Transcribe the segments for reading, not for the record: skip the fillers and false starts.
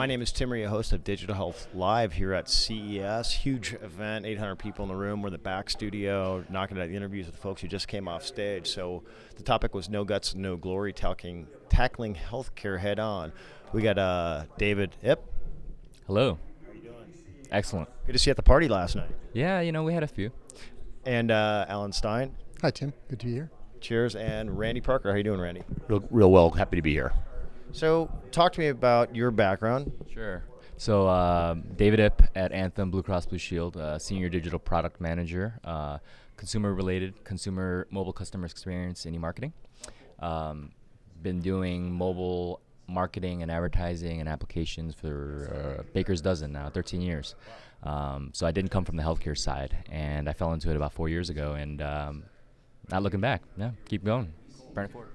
My name is Tim, your host of Digital Health Live here at CES. Huge event, 800 people in the room. We're in the back studio, knocking out the interviews with the folks who just came off stage. So the topic was No Guts, No Glory, tackling healthcare head on. We got David Ip. Hello. How are you doing? Excellent. Good to see you at the party last night. Yeah, we had a few. And Alan Stein. Hi, Tim. Good to be here. Cheers. And Randy Parker. How you doing, Randy? Real well. Happy to be here. So talk to me about your background. Sure. So David Ip at Anthem Blue Cross Blue Shield, Senior Digital Product Manager, consumer mobile customer experience and e-marketing. Been doing mobile marketing and advertising and applications for Baker's dozen now, 13 years. So I didn't come from the healthcare side, and I fell into it about 4 years ago, and not looking back. Yeah, keep going. Burn it forward.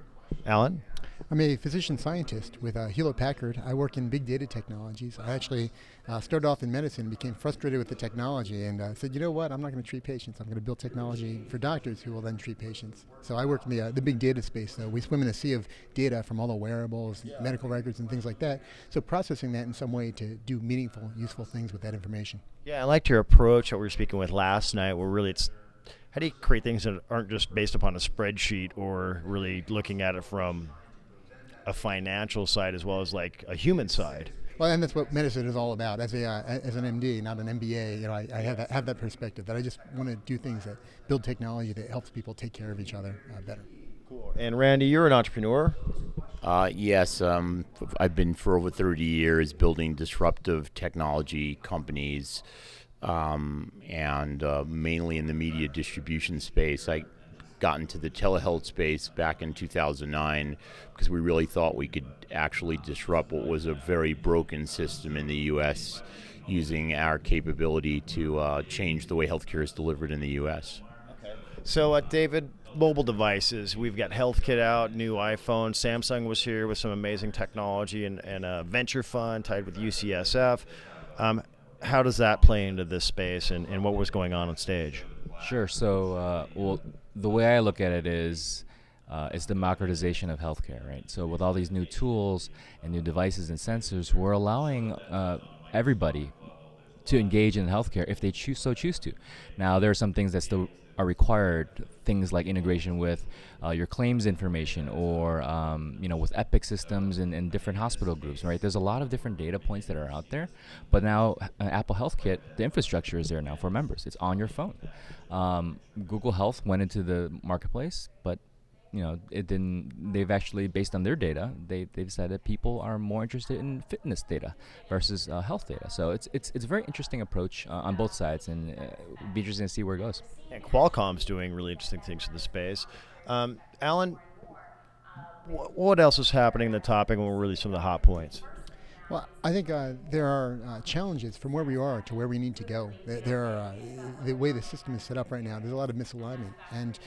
Alan? I'm a physician scientist with Hewlett-Packard. I work in big data technologies. I actually started off in medicine, became frustrated with the technology, and said, you know what, I'm not going to treat patients. I'm going to build technology for doctors who will then treat patients. So I work in the big data space. So we swim in a sea of data from all the wearables, medical records, and things like that. So processing that in some way to do meaningful, useful things with that information. Yeah, I liked your approach that we were speaking with last night, where really it's how do you create things that aren't just based upon a spreadsheet or really looking at it from a financial side as well as like a human side? Well, and that's what medicine is all about. As an MD, not an MBA, I have that perspective that I just want to do things that build technology that helps people take care of each other better. Cool. And Randy, you're an entrepreneur. Yes, I've been for over 30 years building disruptive technology companies, and mainly in the media distribution space. I got into the telehealth space back in 2009 because we really thought we could actually disrupt what was a very broken system in the U.S. using our capability to change the way healthcare is delivered in the U.S. Okay. So, David, mobile devices. We've got HealthKit out, new iPhone. Samsung was here with some amazing technology and a venture fund tied with UCSF. How does that play into this space and what was going on stage? Sure. So, the way I look at it is it's democratization of healthcare, right? So with all these new tools and new devices and sensors, we're allowing everybody to engage in healthcare if they choose to. Now, there are some things that still are required, things like integration with your claims information or with Epic systems and different hospital groups, right? There's a lot of different data points that are out there, but now Apple HealthKit, the infrastructure is there now for members. It's on your phone. Google Health went into the marketplace, but it didn't. They've actually, based on their data, they decided people are more interested in fitness data versus health data. So it's a very interesting approach on both sides, and it'll be interesting to see where it goes. And Qualcomm's doing really interesting things in the space. Alan, what else is happening in the topic, and what were really some of the hot points? Well, I think there are challenges from where we are to where we need to go. There are the way the system is set up right now. There's a lot of misalignment, and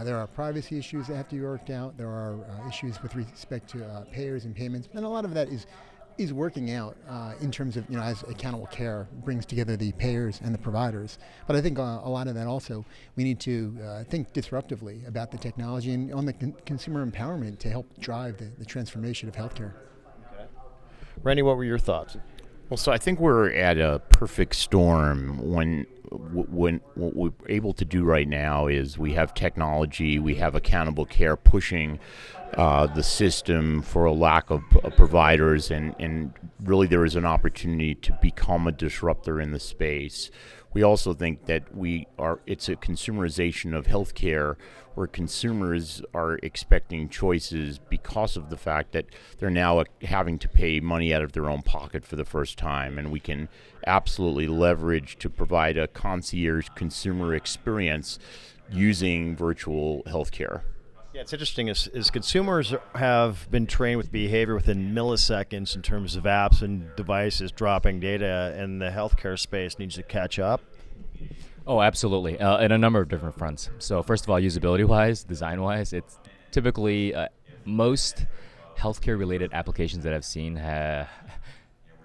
there are privacy issues that have to be worked out. There are issues with respect to payers and payments, and a lot of that is working out in terms of as accountable care brings together the payers and the providers. But I think a lot of that also we need to think disruptively about the technology and on the consumer empowerment to help drive the transformation of healthcare. Randy, what were your thoughts? Well, so I think we're at a perfect storm when what we're able to do right now is we have technology, we have accountable care pushing the system for a lack of providers, and really there is an opportunity to become a disruptor in the space. We also think that it's a consumerization of healthcare where consumers are expecting choices because of the fact that they're now having to pay money out of their own pocket for the first time, and we can absolutely leverage to provide a concierge consumer experience using virtual healthcare. Yeah, it's interesting is consumers have been trained with behavior within milliseconds in terms of apps and devices dropping data, and the healthcare space needs to catch up. Oh, absolutely, in a number of different fronts. So first of all, usability-wise, design-wise, it's typically most healthcare-related applications that I've seen are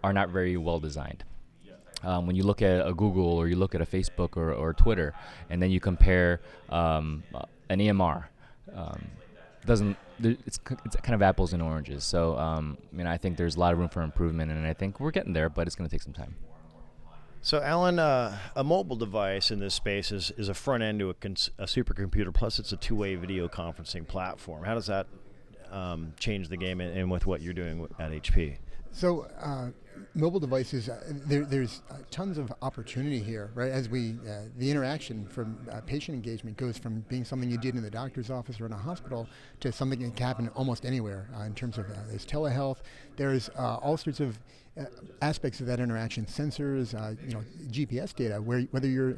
not very well designed. When you look at a Google or you look at a Facebook or Twitter, and then you compare an EMR, doesn't. It's kind of apples and oranges. So I think there's a lot of room for improvement, and I think we're getting there, but it's going to take some time. So, Alan, a mobile device in this space is a front end to a supercomputer, plus it's a two-way video conferencing platform. How does that change the game and with what you're doing at HP? So mobile devices, there's tons of opportunity here, right? As the interaction from patient engagement goes from being something you did in the doctor's office or in a hospital to something that can happen almost anywhere in terms of there's telehealth, there's all sorts of aspects of that interaction, sensors, GPS data,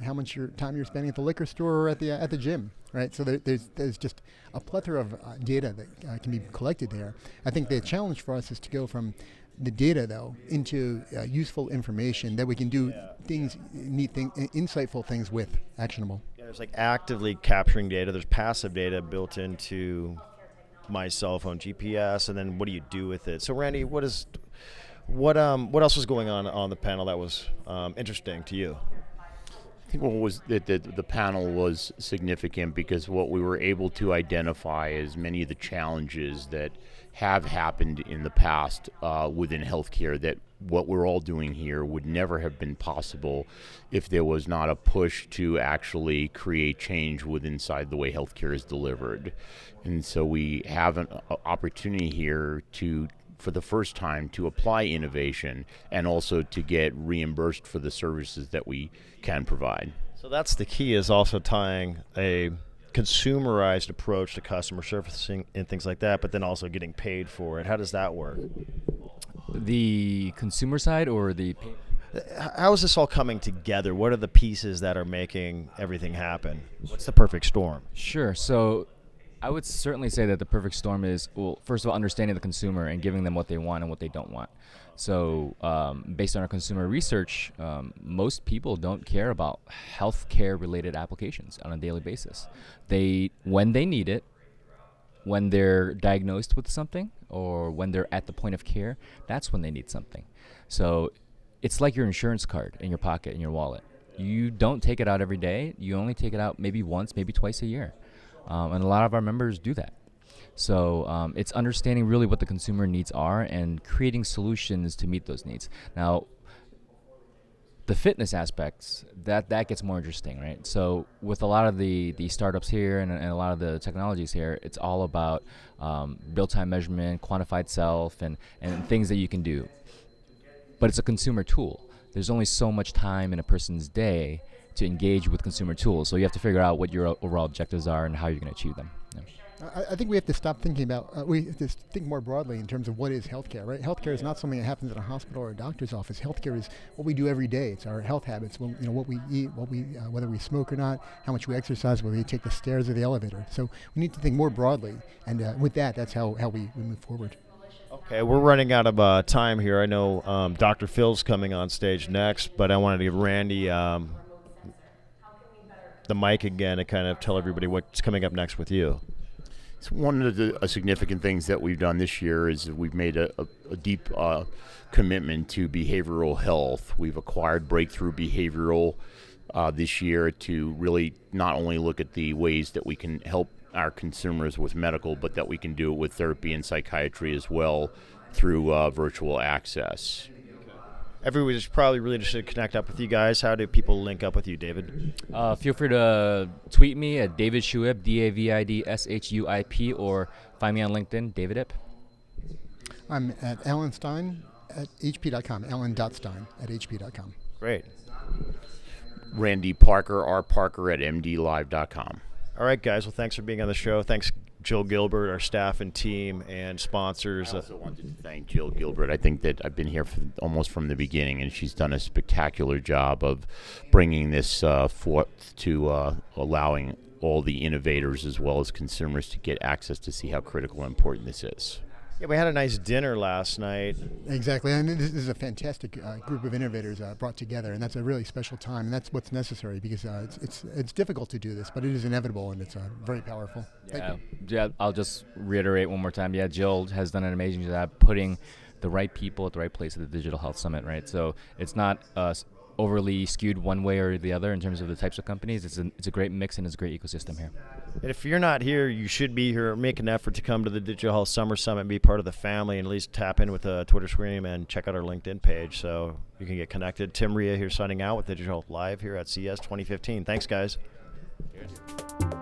how much time you're spending at the liquor store or at the gym, right? So there's just a plethora of data that can be collected there. I think the challenge for us is to go from the data, though, into useful information that we can do insightful things with, actionable. Yeah, there's like actively capturing data. There's passive data built into my cell phone GPS, and then what do you do with it? So, Randy, what else was going on the panel that was interesting to you? I think what was the panel was significant because what we were able to identify is many of the challenges that have happened in the past within healthcare, that what we're all doing here would never have been possible if there was not a push to actually create change inside the way healthcare is delivered. And so we have an opportunity here for the first time to apply innovation and also to get reimbursed for the services that we can provide. So that's the key, is also tying a consumerized approach to customer servicing and things like that, but then also getting paid for it. How does that work? The consumer side or the... How is this all coming together? What are the pieces that are making everything happen? What's the perfect storm? Sure. So I would certainly say that the perfect storm is, well, first of all, understanding the consumer and giving them what they want and what they don't want. So based on our consumer research, most people don't care about healthcare-related applications on a daily basis. When they need it, when they're diagnosed with something, or when they're at the point of care, that's when they need something. So it's like your insurance card in your pocket, in your wallet. You don't take it out every day. You only take it out maybe once, maybe twice a year. And a lot of our members do that. So it's understanding really what the consumer needs are and creating solutions to meet those needs. Now, the fitness aspects, that gets more interesting, right? So with a lot of the startups here and a lot of the technologies here, it's all about real-time measurement, quantified self, and things that you can do. But it's a consumer tool. There's only so much time in a person's day to engage with consumer tools. So you have to figure out what your overall objectives are and how you're going to achieve them. Yeah. I think we have to stop thinking about, we have to think more broadly in terms of what is healthcare, right? Healthcare is not something that happens in a hospital or a doctor's office. Healthcare is what we do every day. It's our health habits, what we eat, whether we smoke or not, how much we exercise, whether we take the stairs or the elevator. So we need to think more broadly, and with that's how we move forward. Okay, we're running out of time here. I know Dr. Phil's coming on stage next, but I wanted to give Randy the mic again to kind of tell everybody what's coming up next with you. So one of the significant things that we've done this year is we've made a deep commitment to behavioral health. We've acquired Breakthrough Behavioral this year to really not only look at the ways that we can help our consumers with medical, but that we can do it with therapy and psychiatry as well through virtual access. Everybody's probably really interested to connect up with you guys. How do people link up with you, David? Feel free to tweet me at David Shuip, DavidShuip, or find me on LinkedIn, David Ip. I'm at Alan Stein at hp.com, alan.stein at hp.com. Great. Randy Parker, rparker at mdlive.com. All right, guys. Well, thanks for being on the show. Thanks, Jill Gilbert, our staff and team and sponsors. I also wanted to thank Jill Gilbert. I think that I've been here almost from the beginning, and she's done a spectacular job of bringing this forth to allowing all the innovators as well as consumers to get access to see how critical and important this is. Yeah, we had a nice dinner last night. Exactly, and this is a fantastic group of innovators brought together, and that's a really special time, and that's what's necessary because it's difficult to do this, but it is inevitable, and it's very powerful. Yeah, I'll just reiterate one more time. Yeah, Jill has done an amazing job putting the right people at the right place at the Digital Health Summit, right? So it's not overly skewed one way or the other in terms of the types of companies. It's a great mix, and it's a great ecosystem here. And if you're not here, you should be here. Make an effort to come to the Digital Health Summer Summit and be part of the family, and at least tap in with the Twitter stream and check out our LinkedIn page so you can get connected. Tim Ria here signing out with Digital Health Live here at CES 2015. Thanks, guys. Cheers.